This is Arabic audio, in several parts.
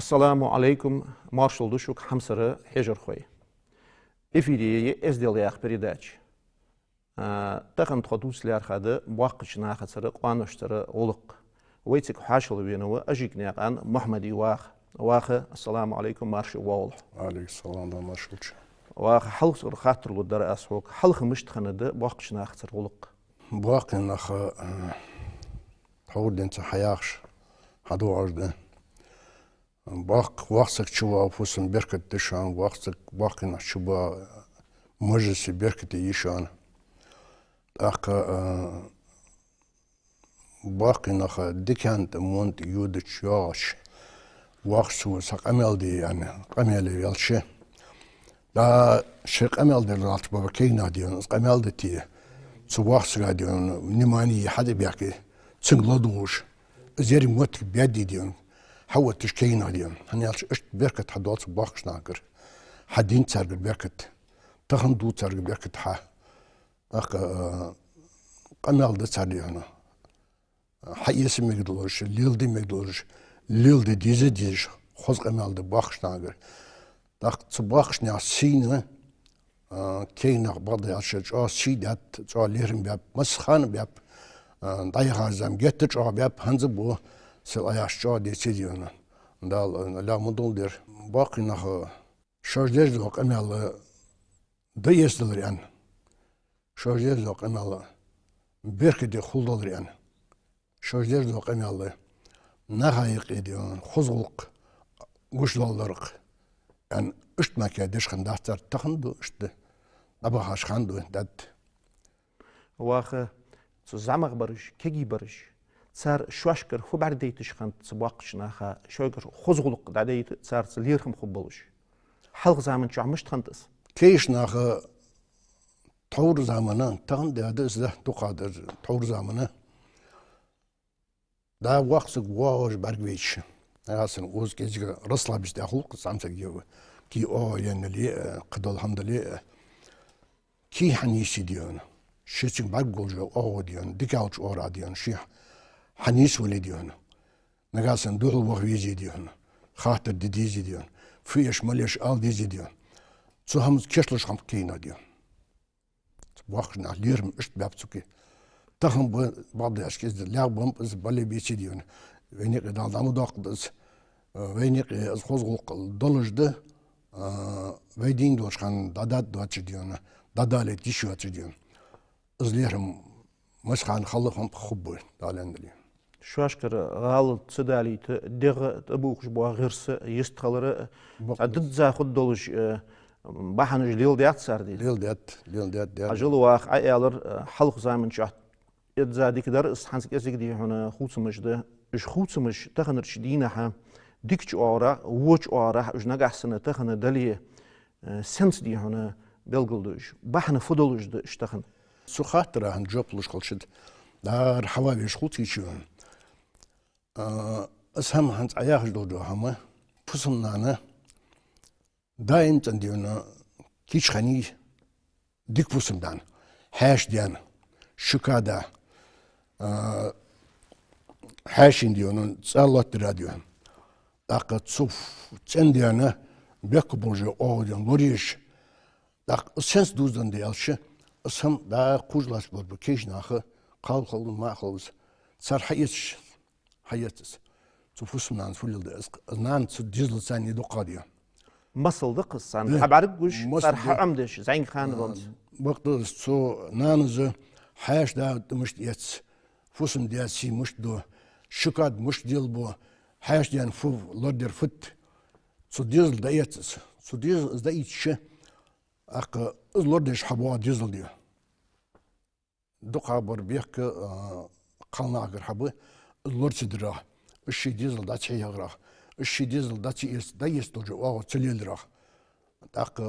السلام عليكم Маршал Душук Хамсара Хежерхой. Эфире SDLях передач. Тахан тходуслер хады вақытшына хатсары қуаныштары олық. Уайтик хашыл венуы ажикнеған Мухаммади вақы. Ассаламу алейкум Маршал Ваул. Алейкум салам да Маршалчы. Вақы халық сұры хаттырлы дары асуық. Халқы мүштіқанады вақытшына хатсыр олық. Вақынақы тауденці хаяқш хаду ажды. Вақсық чуба фусын беркет дешан, вақына чуба mëжесі беркеті ешан. Вақынақа декенті мұнд юды чуағаш. Вақсуы сақ әмелді, әмелі велші. Да шық әмелді ралты баба кейна дейін, әмелді тие. Цу вақсыға дейін, внимание хады бәкі, цыңладуғыш. Зері мөтік бәді дейін. هو تشكينا اليوم هنيالش اشت بركت حدوات باقش ناقر حدين تسرق بركت تخندو تسرق بركت ها قمال ده تسرق هنا حيس مقدورش ليل دي مقدورش ليل دي ديش خوز قمال ده باقش ناقر باقش ناقر سينا كينا بعض يالش سيدات ليرم بياب مسخان بياب دايخار زم جتش بياب هنزبو Сылаяш жа деседиона. Дал ламудол дер. Бақинах шаждердок амялы да естілдірян. Шаждердок амялы беркеде хулдалдырян. Шаждердок амялы нахайық едион. Хозғылық гүшлалдырық. Yani üst мәке дешхан дастар таханду üstte. Набахаш ханду дад. Вахы замақ барыш, кеги барыш. صار شواشكر خو بعد ديتش خانت سباقشنا خا شوكر خزغلق داديت صار ليرهم خبلش حلق زمان شو عمشت خانتس كيش ناخ طور زمانه تان دادس ده تقادر طور زمانه دا وقت واج برگویش اصلا اوز کیج رسلا بیشتر خلق سامسك جو کی يعني لي قد الحمد لله کی حنيشي ديون شيتشن برگول ديون ديكاوش اورا ديون شي حنيس ولديون نقاسن دول وغويجي ديون خاطر ديزي ديون فيش مليش آل ديزي ديون سو هم كشلش هم كينا ديون وقتنا ليرم اشت بابتوكي تخم بعض اشكيز لعبهم از بالي بيشي ديون وينيق دال دامو داقدس وينيق از خوزغلق دولج ده ويدين دوش خان دادات دواتش ديون دادالي تيشو اتش ديون از ليرم مسخان خلقهم خبو دالندلي شواشكر غالط سدالي دغ تبوخش بوا غيرس يستخلر عدد زاخد دولش بحنج ليل ديات ساردي ليل ديات أجل واخ عيالر حلق زامن شات يتزادي كدر اسحانسك اسك دي هنا خوصمش ده اش خوصمش تخنرش دينها ديكش اورا ووش اورا اش نقحسن تخن دالي سنس دي هنا بلغلدوش بحن فضلوش ده اشتخن سو خاطر هن جوبلوش خلشد دار حوابي شخوتي شون اسهم هنت عياخ دودو هما فسمنانا داين تنديونا كيش خاني ديك فسمدان هاش ديان شكادا هاشين ديونا تسالات راديوهم داق تصوف تنديانا بيكو بونجو او ديان لوريش داق سنس دوزدن ديالش اسهم دا قوجلاش بول بكيش ناخه قال ما خلص صار حياتس تفوسنا نفول نان تديزل ثاني دقاديا مصل دقص عن حبارك وش صار عمدش زين خان بونس وقت سو نانز حاش دا مش يتس فوسم دياسي مش دو شكاد مش ديل بو حاش ديان فو لودر فت سو ديزل دا يتس سو ديزل دا يتش اق لودش حبوا ديزل ديو دقا بربيك قالنا اگر حبه لورتش درا الشي ديزل داتشي يغرا الشي ديزل داتشي دايستوجو او تليلرا داق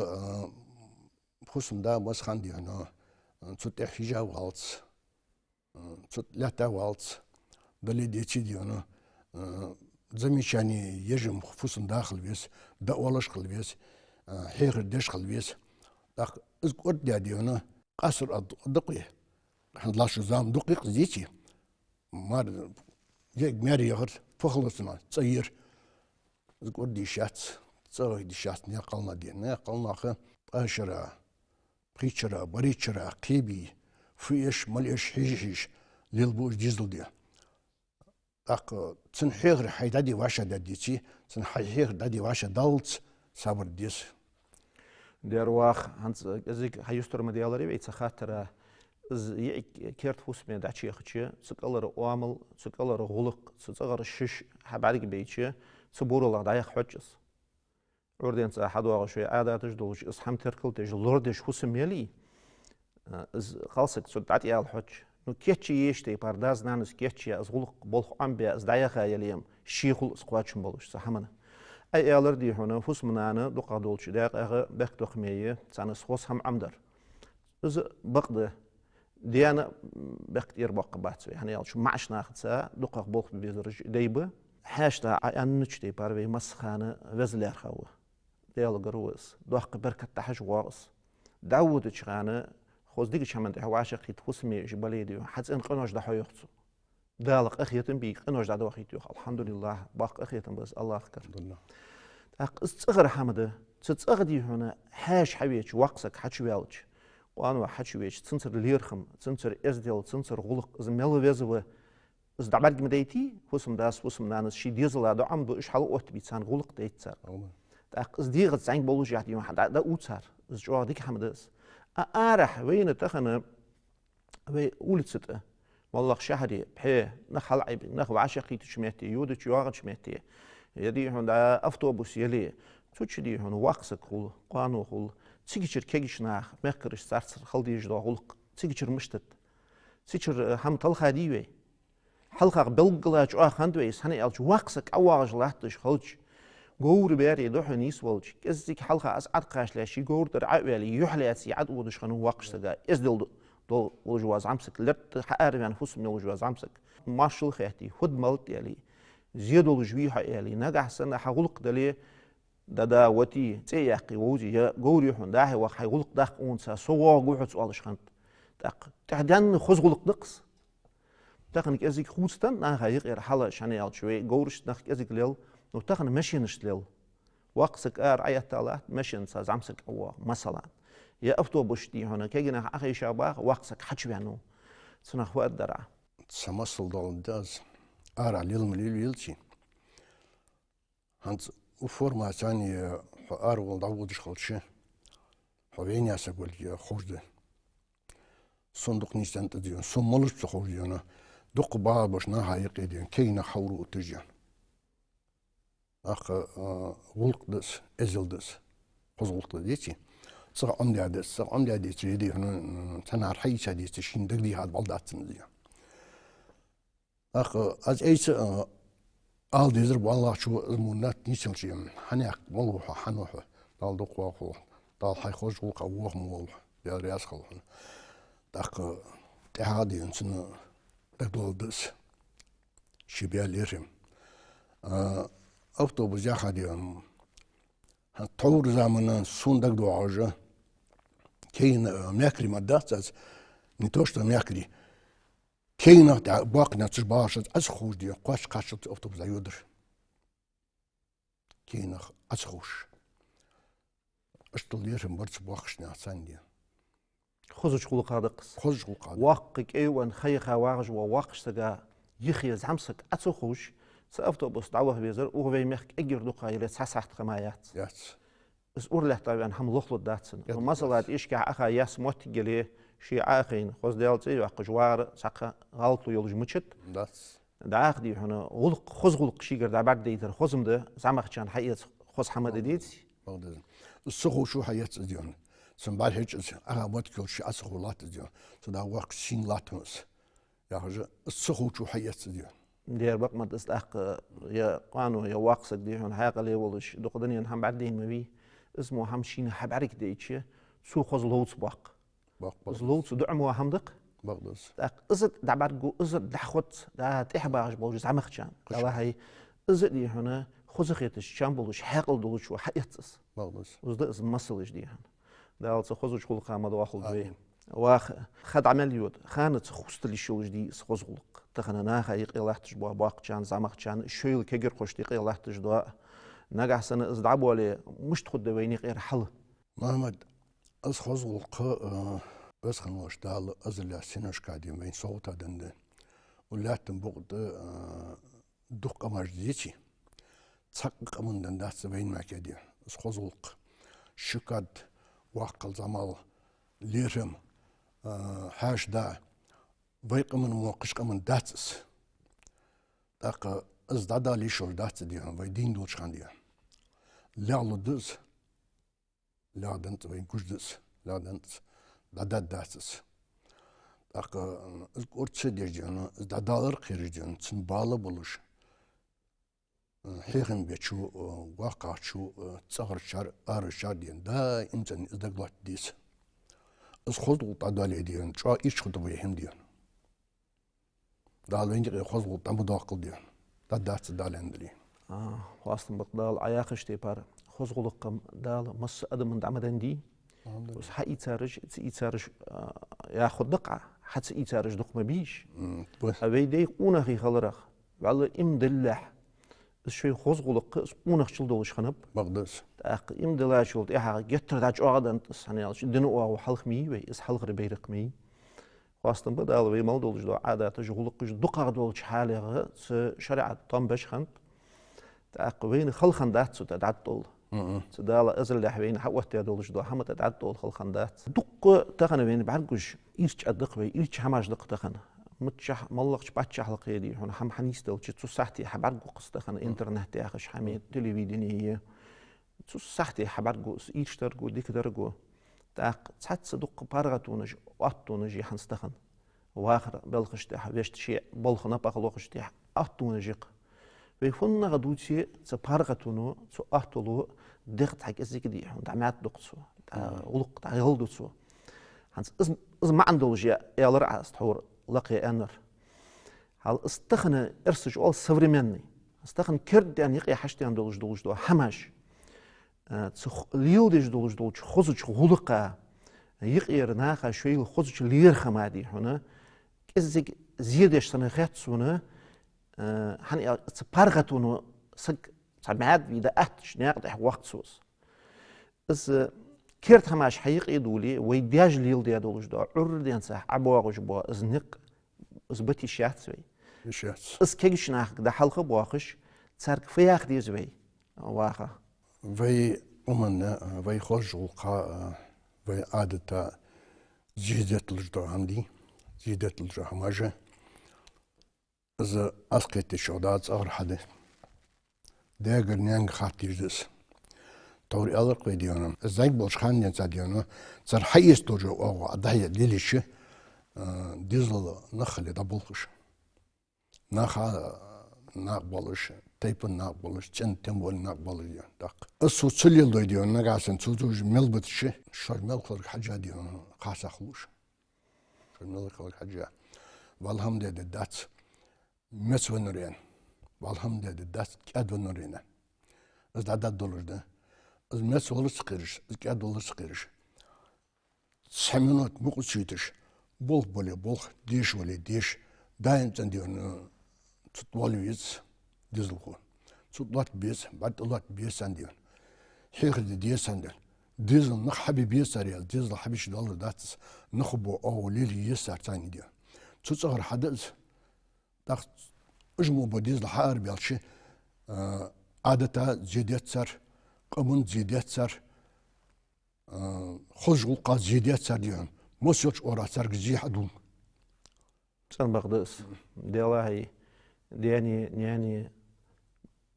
خصم دا بس خاندي انا تسوت حجا والتس تسوت لاتا والتس دلي ديتشي دي انا замечание ежем خصم داخل بيس دا ولش قل بيس حير دش قل بيس داق از قد دي انا قصر دقيه لاش زام دقيق زيتي مار جيك ماري يغر فخلصنا تصير زقول دي شات صار دي شات نقلنا دي نقلنا خ أشرا بخيشرا بريشرا قيبي فيش مليش حيش للبوش ديزل دي أق تنحير حيدادي واشا داديتي تنحير دادي واشا دالت صبر ديس Der واخ هانس ازيك هيستر مديالري بيت خاطر از كيرت فوس من داتشي خشي سقلر اوامل سقلر غلق سقلر شش حبالك بيتشي صبور الله دايخ حجس اوردين صح دوا شوي عادات جدوش اسحم تركل تج لوردش فوس ميلي از خالصك صدعت يا الحج نو كيتشي يشتي بارداز نانس كيتشي از غلق بولخ ام بي از دايخ يليم شيخل اسقواتشم بولش صحمنا اي الر دي هنا فوس منانا دوقا دولش داق اغه بك دوخميه سانس خوس هم عمدر از بقده ديانا بختير بقبات يعني يالش معش ناخد سا دوقا بولخ بيزرج ديبه حاشتا انش دي باربي مسخانه وزلير خو ديال جروس دوق بركه تحش واس داود تشغانه خوز ديك شمن ده واشق تفسمي جبالي دي حتى ان قنوش ده حيوخصو دالق اخيتن بي قنوش ده دوخيت الحمد لله باق اخيتن بس الله اذكر الحمد لله اق استغر حمده تتصغدي هنا حاش حويج وقسك حچويالج وانا حچويج تنصر ليرخم تنصر ازدل تنصر غلق زمل وزو از دعبرج مديتي فسم داس فسم نانس شي ديزلا دو عم بو حال اوت بيتسان غلق ديتسر اق از ديغت زين بولوج ياتي واحد دا اوتسر از جو ديك حمدس ارح وين تخنا وي اولتسته والله شهري بحي نخل عيب نخ عاشقي تشميتي يود تشواغ تشميتي يدي هون افتوبوس يلي تشدي هون واقسك خول قانو خول تيجير كيجش ناخ مخرش سارس خلدي جدا غلق تيجير مشتت تيجير هم طلخه ديوي حلقه بلغلاج اخندوي سنه الج واقسك اواج لاتش خلج غور بيري دوح نيس ولج كزيك حلقه اس ادقاش لاشي غور در عوالي يحليات يعد ودش خنو واقشتغا ازدل دول وجواز عمسك لرت حارب يعني فوس من وجواز عمسك مارشل خيتي خد ملت يلي زيادو الجويحة يلي نجح سنة حغلق دلي دا وتي تياقي ووزي غوري حون داهي وخ حغلق داق اونسا سوا غوحت سوالش خنت داق تحدان خز غلق دقس تاخنك ازيك خوستن نا غير غير حلا شاني ال شوي غورش نخ ازيك ليل نو تاخن ماشينش ليل وقسك ايات الله ماشين ساز عمسك او مثلا يا افتوبوس دي هنا كيجنا اخي شاباخ وقسك حچوانو سنخ وقت درع سمسل دول داز أرى ليلتي هانت وفورما ثاني أرول داودش خلشة حويني أسقول يا خورده صندوق نيستان تديون سمولش تخوريانا دق بعض باش نهاي قيدين كينا حورو تجيان أخ غلق دس إزل دس خذ غلق ديتي صار عمدي عدس صار عمدي عدس يدي هنا تنار حيش عدس تشين دقدي هاد بلدات تنزيان أخ از ايش آل ديزر والله شو المونات نيسل شيء حنيق ملوحة حنوحة دال دقوا خو دال حي خوش وقع ووه مول يا رياس خلون أخ تهادي إنسان دقدول دس شبيه ليرم أفتوبوس ياخدي طور زمانا سون دقدو عجة كين ميكري مدات نتوشت ميكري كينا تاع باقنا تشباشت أسخوش دي قاش قاشت أفتوبوس يودر كينا أسخوش أشتل يرم برش باقشنا ساندي خذش خلق هادقس خذش خلق هذا واقك ايوان خيخا واغج وواقش تجا يخيز عمسك أتسخوش سأفتوبوس دعوه بيزر وغوي مخك اجر دوقا يلي تسعسحت خمايات ياس اس اورله طبعا هم لخلط داتسن مثلا ايش كا اخا ياس موت جلي شي عاقين خوز ديالتي وقجوار ساقه غلطو يولج مچت داس داخ دي هنا غلق خوز غلق شي غير دابر ديتر خوزم ده زعمخچان حقيقه خوز حمد ديت مقدس السخو شو حيات ديون سنبال هيج انا موت كل شي اسخو لات ديون سدا وقت سين لاتمس يا حاجه السخو شو حيات ديون دير بق ما تستحق يا قانو يا واقصك دي هنا حاقه لي ولش دقدني هم بعدين مبي اسمه همشين حبرك ديتشي سو خوز لوتس باق زلوت دعموا همدق مقدس ازد دعبرجو ازد دحوت دا تحباج بوجز عمخشان قال هي ازد دي هنا خوزخيتش شامبلوش حقل دولش وحيتس مقدس وزد از مسلش دي هنا دا خوزش خلق قامد واخل دوي واخ خد عمل يود خانت خوستلي شوج دي خوزغلق تخنا ناخا يقيلحتش باق جان زمخشان شويل كيجر خوش دي قيلحتش دو نجح سنة إزدعبوا عليه مش تخد ويني غير حل محمد از خزولق بس خنوش دال از اللي سنوش قاعدين بين صوتا دند ولا تنبغد دق مجديتي تحقق من دندات بين ما كدي از خزولق شكاد واقل زمال ليرم هاش دا بيق من موقش من داتس داق از دادا ليشول داتس ديان ويدين دول شانديان لا لدز لا دنت وين كوجدس لا دنت دادا داتس داق از قرتش ديجان از دادالر خيرجان تنبالا بولش حيخن بيتشو واقعشو تصغر شار ارشار ديان دا امتن از دغلات ديس از خود دادالي ديان شو ايش خد بيهم ديان دال وين خود دم داقل ديان داتس دالندلي خواستم بقدال عياقش تيبار خزغلقم دال مس أدم دعمدن دي بس حقي تارج يتارج ياخد دقعة حتى يتارج دق ما بيش أبي دي قونا خي خلرخ وعلى إم دلح الشيء خزغلق قونا خشل دولش خنب بقدس تأق إم دلش ولد إيه جتر داج أعدن تصنيعش دنوا وحلق مي ويس حلق ربيرق مي خواستم بدال وي مال دولش دو عادات جغلقش دقعة دولش حالها شريعة طم باش خنق تأق وين خلخندات سو تدعطل تدال أزل لحوين حوت يدولش دو حمت تدعطل خلخندات دق تغنى وين بعرقش إيش أدق وي إيش حماش دق تغنى متشح ملقش باتش حلقة دي هون حم حنيس دولش تصحتي حبرقو قص تغنى إنترنت ياخش حميد تلفزيونية تصحتي حبرقو إيش ترقو ديك درقو تأق تحت صدق بارغتونج وقتونج يحنس تغنى واخر بلقش تح ويشت شيء بلخنا بقلوقش تح أطونج ويفون غدوتي تبارغتونو تو أطلو دقت حق إزيك دي هون دعمات دقتو ولق تعيلدوتو هانس إز ما عنده جاء يالر عستحور لقي أنر هل استخنا إرسج أول سفرمني استخن كرد يعني يقي حشتي عن دولج دو حماش ليودج دولج خزج غلقة يقي رناخا شوي خزج لير خمادي هنا إزيك زيادش سنخات سونا هني تبارغتونو سك سمعت بيدا أتش ناقد وقت سوس إز كرت هماش حقيقي يدولي ويداج ليل دي دولج دو عرد ينسح عبواغش بوا إز نق إز بتي شات سوي إز كيش ناخد ده حلقة بواخش تسارك فياخ دي زوي واخا في أمنا في خوش وقا في عادة زيادة الجدو عندي زيادة الجدو هماجة إذا أسقيت الشغلات أغر حدا داقر نيانج خاطر جدس توري أغر قيديانا إزاي بلشخان ينسى ديانا صار حيس توجو أغو أضحية ليليش ديزل نخلي دبلخش نخا نقبلش تيبن نقبلش جن تنبول نقبل ديان داق السو تسليل دوي ديانا نقاسن تسوجوج ملبتش شوي ملخلق حاجة ديانا خاصة خلوش شوي ملخلق حاجة والهم دي دات مس ونورين والهم ده داس كاد ونورين از داد دولار ده از مس ولا سقيرش از كاد ولا سقيرش سمنوت مقصيتش بول بولي بول ديش ولا ديش داين تنديون تطواليز ديزلخو تطلات بيس بعد طلات بيس عنديون حيخ ديس عنديون ديزل نخ حبيب يسار يا ديزل حبيش دولار داتس نخبو او ليلي يسار تاني ديون تصغر حدث داخل اجمو بديز الحار بيالشي عادة زيدات سر قمن زيدات سر خزغلقا زيدات سر ديان موسيوش اورا سر زي حدوم سن بغدس ديالله يعني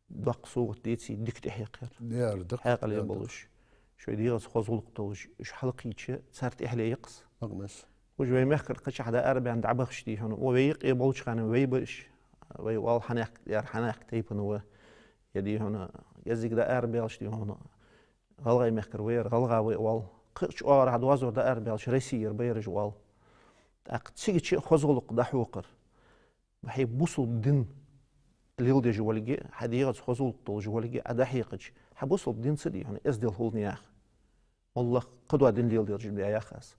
دقصو ديتي ديك تحيقر ديار دق حيق لي بلوش شو ديالس خزغلق توش اش حلقيتش سرت احلى يقص مقمس وجوي مخكر قش حدا اربع عند عبخش دي هون ويق يبلش كان ويبش وي وال حناك يا حناك تيبن هو يدي هنا يزيك دا اربيلش دي هنا غلغي مخكر وير غلغا وال قش اور عد وازور دا اربيلش ريسير بيرج وال تسيج شي خزغلق دا حوقر بحي بوصل الدين اللي دي جوالجي حديقه خزغلق طول جوالجي ادحيقش حبوصل الدين سدي هنا از ديال هولنياخ والله قدوه دين ديال جبدي يا خاص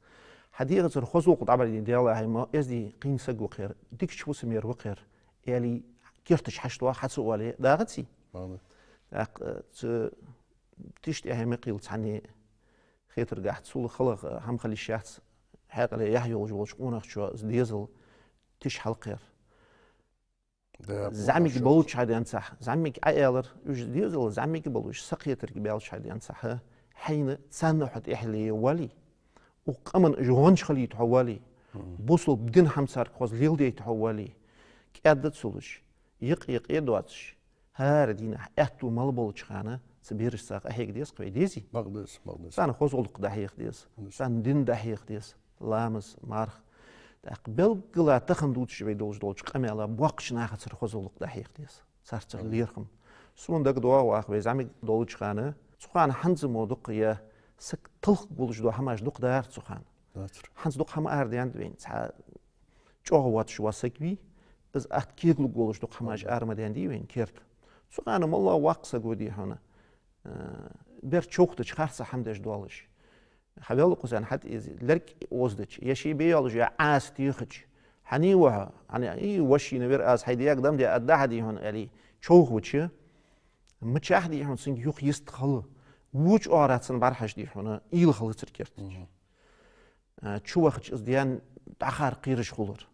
حديقه الخزغلق طبعا ديالها هي ما ازدي قين سق وخير ديك شو سمير وخير يالي كيرتش حشتوا حسوا عليه داغتي تشتي هم قيل تعني خيتر قاعد سول خلق هم خلي الشخص حق لي يحيى وجوش قونك شو ديزل تش حلقير زعمك بلوش هذا ينصح زعمك عيالر يوج ديزل زعمك بلوش سقيتر قبالش هذا ينصح حين تسنحت إحلي ولي وقمن جوانش خلي تحولي بوصل بدين حمسار خوز ليل دي تحولي كأدت سولش يق يدواتش هار دينا أهتو مالبولش خانة سبيرش ساق أهيك ديس قوي ديزي مقدس سان خوز أولق دحيق ديس سان دين دحيق ديس لامس مارخ قبل قلا تخندوتش بيدولش دولش قميلا بوقش ناخد سر خوز أولق دحيق ديس سارتر ليرخم سون دك دوا واخ بيزعمي دولش خانة سخان حنز مودق يا سك طلق بولش دو حماش دق دار سخان حنز دق حما أرد ياند بين جوه واتش واسكبي از أتكيغلو بولش دق حماش أرمد ياندي وين كيرت سخان مالله واقصة قودي هنا بير چوختش خارسة حمدش دوالش خبيل قصان حتى لرك وزدش يشي بيالج يا عاس تيخش حني وها يعني وشي نبير أز هيدي أقدم دي أدى هدي هون علي چوخ وتشي متشاح دي هون سنج يوخ يستخل وش أرادسن برحش دي هون إيل خلص تركيرت چوخش از ديان دخار قيرش خلور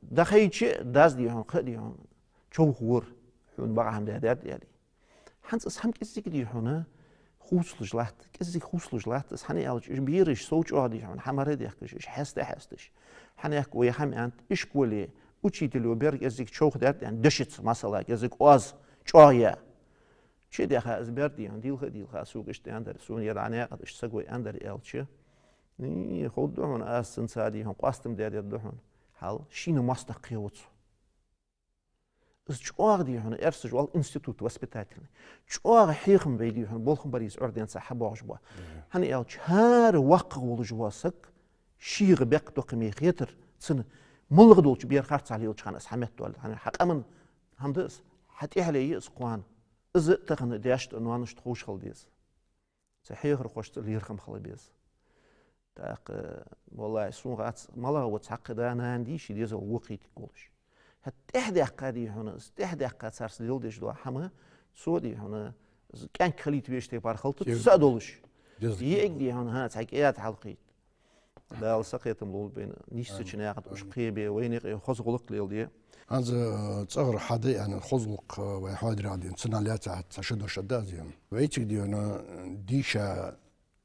دخيتش داز دي هون قدي هون چوخ ور هون بقى هم ده داد يعني هنس اس هم كزيك دي هون خوصلش لات كزيك خوصلش لات اس هني ألج إيش بيرش سوتش أدي هون حمره دي كش إيش حستش هني أكو يا هم أنت إيش كولي وشي تلو بيرج كزيك شوخ داد يعني دشت مثلا كزيك أز شوية شيء ده خا أزبردي هون ديل خا سوق إيش تاندر سون يرعني قد إيش سقوي أندر ألش ني خود هون أسن سادي هون قاستم داد هون حال شينو مستقيوت شوار دي هون إرسج والإنستيتوت واسبيتاتلي شوار حيخم بيدي هون بولخم بريز أردن صحة جوا هني ألش هار وق والجواسك شيغ بيق دقمي خيتر سن ملغ دولش بير خارت عليه وشان أسحمت دول هني حق أمن هم دس حتى إحلى يسقوان إز تقن دياشت أنوانش تخوش خل ديس صحيح رخوشت اللي يرخم خل بيز تاق والله سون غات ملا وتعقد أنا عندي شي ديز الوقيت كلش هتحدى قادي هنا استحدى قاد سارس ديل ديش دوا حما سودي هنا كان خليت بيش تبار خلط تسادولش يك دي هنا ها تعقيات حلقيت لا سقيت ملول بين نيش سچنا قد مش قيبه وين خزغلق ليل دي هذا تصغر حدا يعني خزغلق وحاضر عادي سنالات تشد شدازيم ويتك دي هنا ديشا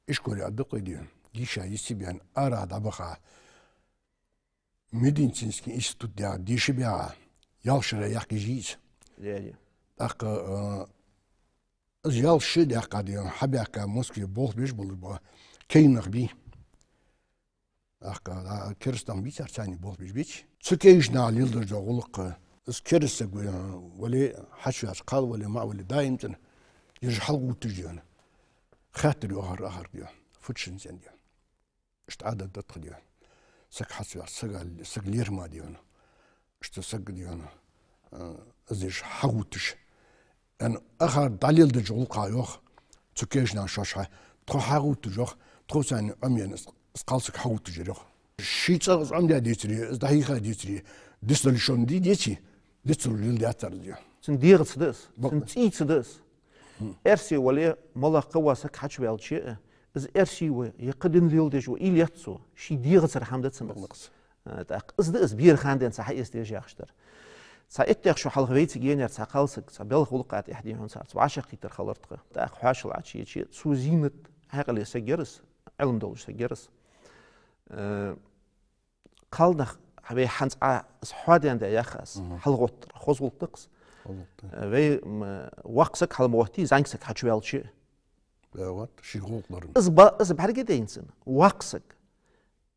اشكولي ادق ديشا يسيبيان اراد ابخا медицинский институт дя дишибя ялшра яки жиз так ялши дя кадион хабяка москве бол биш бол кейнах би ак кирстан би чарчани бол биш цукейш на лилдер жогулук скерсе ولا حشواش قال ولا ما ولا دايمتن يجحلو تجيون خاطر اخر ديا فتشن زين ديا اشتعدت تدخل سك حسوا سك لير ما ديونا اشت سك ديونا ازيش حوتش ان اخر دليل دجول قايوخ تكيشنا شاشا تخو حوت جوخ تخو سان امين اسقالسك حوت جوخ شي تصغ ام ديتري دقيقه ديتري ديسوليوشن ديتي ديتول دياتر ديو سن ديرس دس سن تيتس دس ارسي ولا ملا قوا سك حچ بالشي از ارشي و يقدن ليل دجو إلياتسو شي ديغتر حمدت سنقص تاق از ده از بير خاندن صحي استيج يخشتر سايتك شو حلق ويت جينر ساقالسك سبل خلقات احدي هون ساعه 10 لتر خلرتق تاق حاشل عشي شي سوزينت هاقل سجرس علم دول سجرس قالدخ حبي حنص حوادن دا يخس حلقت خزولتقس وي وقسك حلموتي زانكسك حچوالشي وات شيغولدرن از برگه دینسن واقسك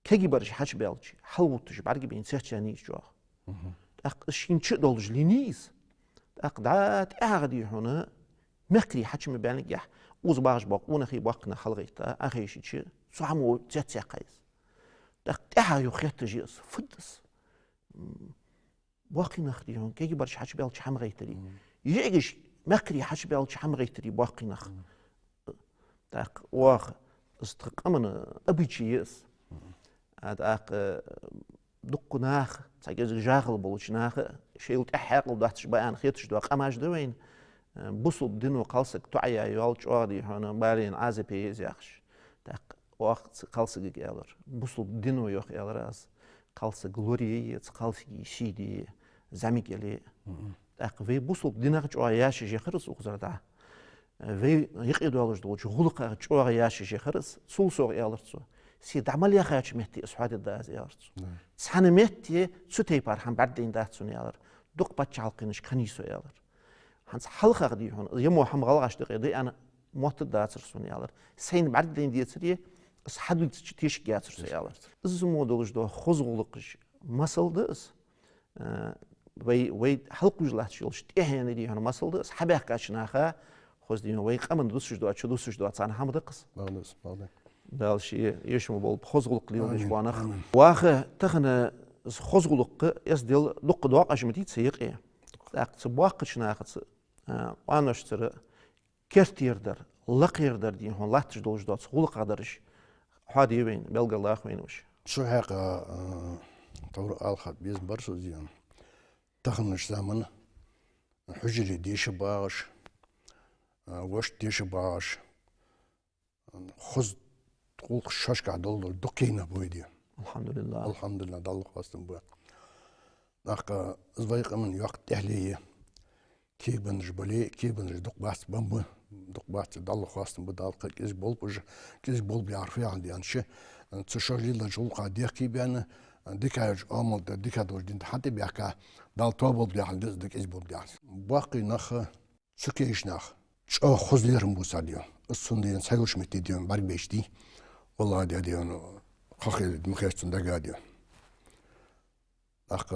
كي برش حش بالش حلوتش برگه بين سيرچاني جو اق شينچ دولج لينيز اق دات اغدي هنا مكري حچم بانجح اوز باش باق ونخي باقنا خلقيتا اخيشي سامو جاتيقايز اق تاع يو خيتجيس فدس باقي نخدي هون كي برش حش بالش حمغيتري يجيش مكري حش بالش حمغيتري باقي نخ تاق واخ استقامنا أبيتشيس تاق دقناخ تاق جاغل بولشناخ شيلت أحقل دهتش بيان خيتش دوا قماش دوين بوصل دينو قالسك تعيا يالج أغدي هنا بالين عازبي يزيخش تاق وقت قالسك يالر بوصل دينو يخ يالراس قالسك غلوري قالسك يشيدي زميك يلي تاق في بوصل دينك جوا ياش يخرس وخزردا في يقيدوا دولج غلق جوا ياش يخرس سول سوق يالرسو سي دعمل يا خاش مهتي اسحاد الداز يالرسو سحن مهتي سوتي بار هم بعدين داتسون يالر دوق باتشالقينش كنيسو يالر هنس حلقة دي هون يوم هم غلقش دقيقة أنا موت داتر سونيالر سين بعدين ديتري بس حد تيش جاتر سيالر زمو دولج دو خزغلقش مسل دس وي حلق جلات شلش تيهن دي هون مسل دس حبه كاشناخا خوز دي وي قمن دوسش دو اتش دوسش دو اتسان هم دقس مغنس دالشي يشمو بول خزغلق ليون ديش وانخ واخ تخنا خزغلق يسدل دق دواق اشمتي تسيق داق تبواقش ناخت وانشتر كرتيردر لقيردر دي هون لاتش دوج دوت خول قدرش حادي وين بلغ الله وينوش شو حقا طور الخط بيز برسو زيان تخنش زمن حجري ديش باش وش ديش باش خز تقول شاشكا دول دقينا بويدي الحمد لله دال خواستم بو داق زويق من يوقت تحليه كي بنج بولي كي بنج دق باس بامبو دق باس دال خواستم بدال كيز بول بيعرفي عندي انشي تشارلي لجول قادير كي بيان ديكاج امول ديكادور دين حتى بيحكا دال توبل بيعل دك از بول بيعل باقي نخ سكيش نخ شو خزليرم بوساديو السندين سايوش متديون بار بيشتي والله ديون خخيل مخيستن دغاديو اخ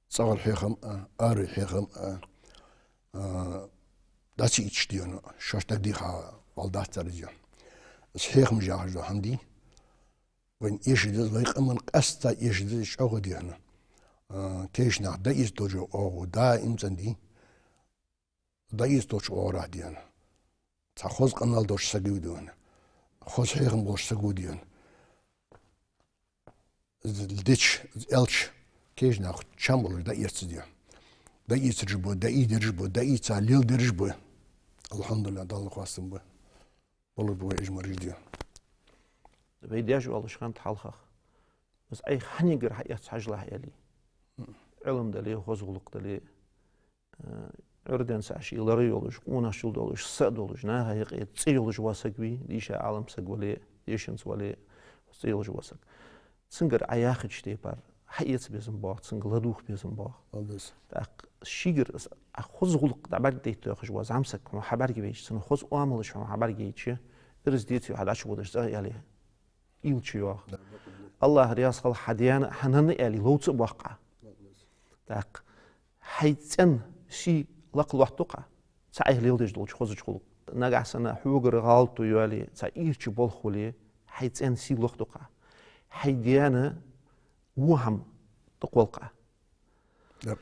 صغر حيخم آري حيخم داسي إتشتيون شاشتك ديخا والدات ترجع حيخم جاهز هندي وين يشدد ويق من قستا يشدد شغل ديهنا كيشنا دا يستوجو أو دا إمزندي دا يستوجو أو راه ديهنا تخوز قنال دوش سجود ديهنا خوز حيخم بوش سجود ديهنا الديتش الش كيش ناخد شامبول دا يستديو دا يسترجبو دا يدرجبو دا يتعليل درجبو الحمد لله دال خواستم بو والله بو اجمر جديو بيداج والله شخان تحلخ بس اي خنيقر حيات حجله يلي علم دلي خوزغلق دلي اردن ساشي لري يولش وناشل دولش سد دولش نا هيقي تسيولش واسقوي ديش عالم سقولي ديشنس ولي تسيولش واسق سنگر عياخ شتيبار حيات بيزن باخ سنگر لدوخ بيزن باخ بس داق شيگر خوزغلق دبر ديت خش واز امسك خبر گيش سن خوز عاملش خبر گيچ درز ديت هداش بودش يلي يلچيو الله رياس خل حديان حنن يلي لوت بوقع داق حيتن شي لقل وقتقع صحيح ليلدش دولش خوزج خلق نغاسنا حوغر غالتو يلي تا يرچ بول خولي حيتن شي لوقتقع حيديانا وهم تقولقع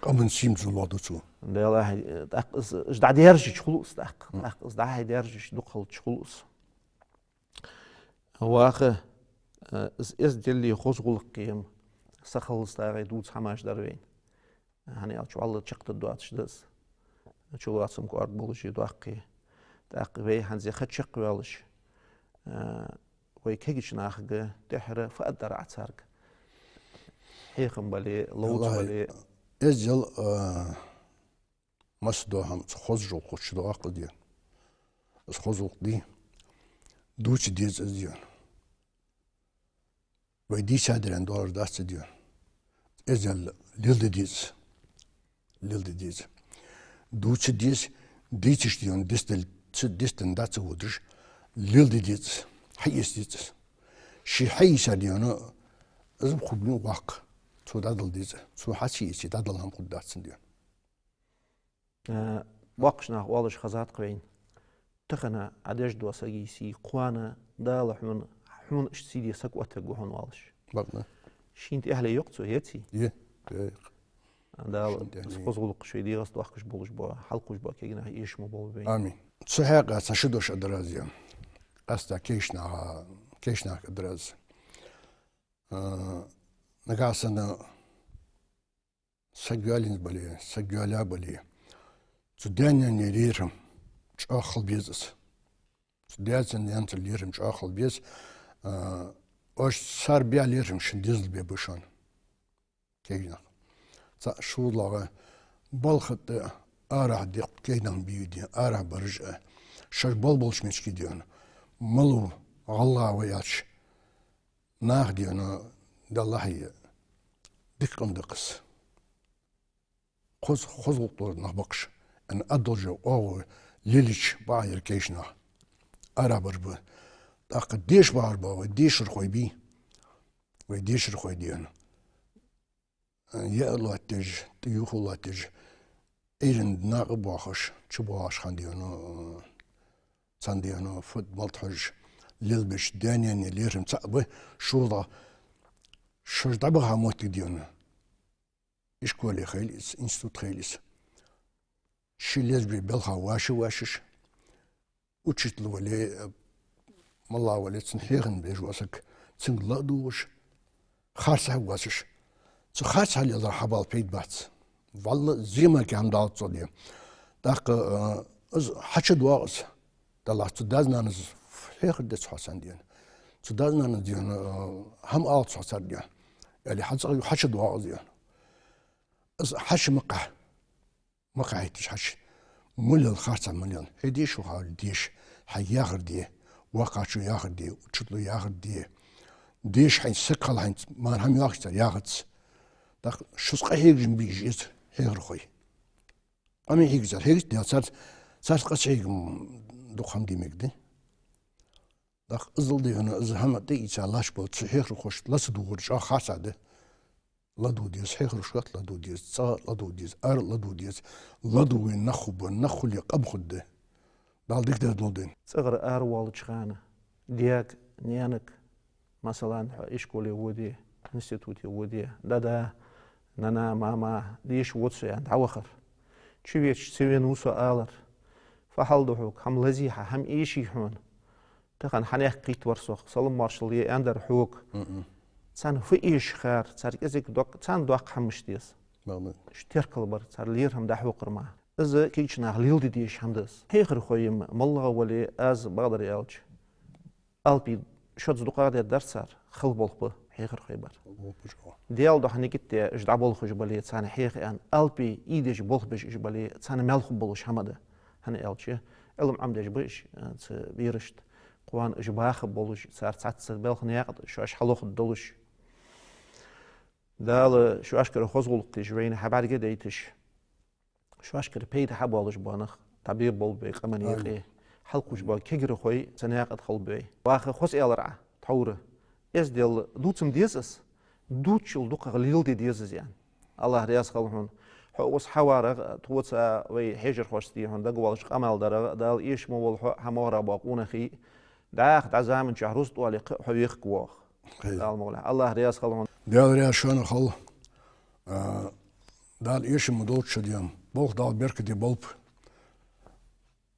قمن سيمز الوضوء ده الله داق إز دا ديرجش خلوص داق إز دا ديرجش دخل خلوص واخه إز دلي خوزغلق قيم سخلص دا دوت حماش دروين هني ألش والله شقت الدواتش دس شو واتسم كارد بولشي داقي داق وي هنزي خد شق والش وي كيجش ناخج تحرى فقدر عتارك هيخم بالي لوت بالي ازل مصدوهم خوزجو خوشدو عقل دي اس خوزوق دي دوش ديز ازيان وي دي شادرن دولار داست ديان ازل ليلد ديز دوش ديز ديتش ديان ديستن داتس ودرش ليلد ديز حيس ديز شي حيس ديان ازم خبني واق سو دادل ديز سو حاسي سي دادل هم خد داتسن ديان واقشنا والش خزات قوين تخنا عداش دواساقي سي قوانا دال حمون اش سيدي ساقوة قوهن والش بقنا شينت اهلا يقتو هيتي دال شينت سقوزغلق شوي دي غاست واقش بولش بوا حلقوش بوا كيغنا يشمو بول بين امين تسحاق تشدوش ادرازيا استا كيشنا ادراز نقاسنا سجالين بلي سجالا بلي Цудяня не лирым, чахал безыс. Цудяцен янтер лирым, чахал без. Ош сарбия лирым, шиндизл бе бышан. Кейнах. Шулага балхат арах дек кейнам бiyudi, arah barış. Şaş bol bol şmeçki diyor. Malu Allah ve yaç. Nah diyor dallahi. Dikkan dıkız. Kozulukları nah bakış. En adolca o liliç bağır keşna. Arah barış bu. Dakika deş bağır bağır. Deşir koy bi. Ve deşir koy diyor. Ya Allah tej, yuh Allah tej. Erin nağı bağış. Çubuğaş kan diyor. Sen diyor futbol taj. Lilbeş deneyeni lirim. Tabi şurada. Şurada bir hamut diyor. İşkoli xeylis, institut xeylis. Şilez bir belha vaşış. Uçitli vali mallah vali tsinhiğin bir vasak. Tsingla duş. Xarsa vaşış. Xarsa liler habal peyd bats. Vallahi zima ki ham dağıt diyor. Dakika haçı duağız. Dallah tudaznanız fehirde tsasan diyor. Tudaznanız diyor. Ham alt tsasar diyor. Yani haçı duağız diyor. حش مقع هيتش حش ملل خارصة ملل هديش وحاول ديش حياغر دي واقع شو ياغر دي وشتلو ياغر دي ديش حين سكال حين ما هم ياغر ياغرتس داخ شو سقى هيجن بيجيز هيغر خوي أمي هيجزر هيجز دي صار قص هيجم دوخم دي مقدي داخ ازل دي هنا ازل هم دي يتعلاش بول هيغر خوش لاس دوغر شا خارصة دي لدو ديز حيخر شوات لدو ديز صار لدو ديز لدو ديز لدو نخب نخل يقب خده دال ديك ده دولدين صغر والد شغانة دياك نيانك مثلا إشكولي ودي انستيتوتي ودي دادا نانا ماما ديش واتسو عند عوخر تشويتش سوين وسو آلر فحلدوحوك هم لزيحة هم إيشي حون تخان حنيح قيت ورسوخ سلم مارشالية أندر حوك Sen fıiş xar, sen ezek dok, sen dok hamış diyorsun. Şterkal bar, sen lir ham dahu qırma. İzi kiçna lildi diyeş hamdız. Heyxir xoyim, mallah vali az bağdar yalç. Alpi şoz duqada dersar, xil bolqı, heyxir xoy bar. Diyal da hani gitti, ijda bolqı jbali, sen heyx an alpi idej bolqı jbali, sen melxu boluş hamadı. Hani yalçı, elim amdej biş, birişt. قوان إجباخ بولش صار تعتس بالخ نياقد شو أش حلوخ الدلش دال شو أشكر خزول قيجرين حبار جدا يتش شو أشكر بيت حبالش بانخ تعبير بول بي قمن يقي حلقوش با كجر خوي سنياقد خل بي واخ خص إلرع تحوره إز ديال دوتسم ديزس دوتشل دوق غليل دي ديزس يعني الله رياس خلهم حوس حوارق توتس وي حجر خوش دي هون دقوالش قمال دال إيش مول حمارا باقونه خي داخ تعزام شهروز طوالي حويخ كواخ الله رياس خلهم دال رياس شون خل دال إيش مدوت شديم بوخ دال بيرك دي بولب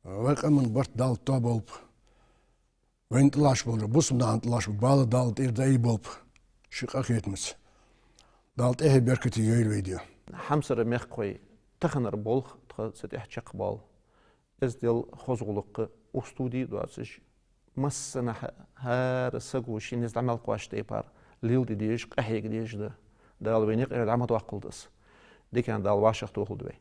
ويك أمن برت دال تو بولب وين تلاش بولب بوسم دال تلاش بال دال تير داي بولب شيخ أخيتمس دال تيه بيرك تي يويل فيديو حمسر مخقوي تخنر بولخ تخسد إحشق بال إز ديال خزغلق أستودي دواسش مسنا هار سقوش نستعمل قواش تيبار ليل ديش قحيق ديش ده دال وينيق عمد وقلدس دي كان دال واشخ توخل دوي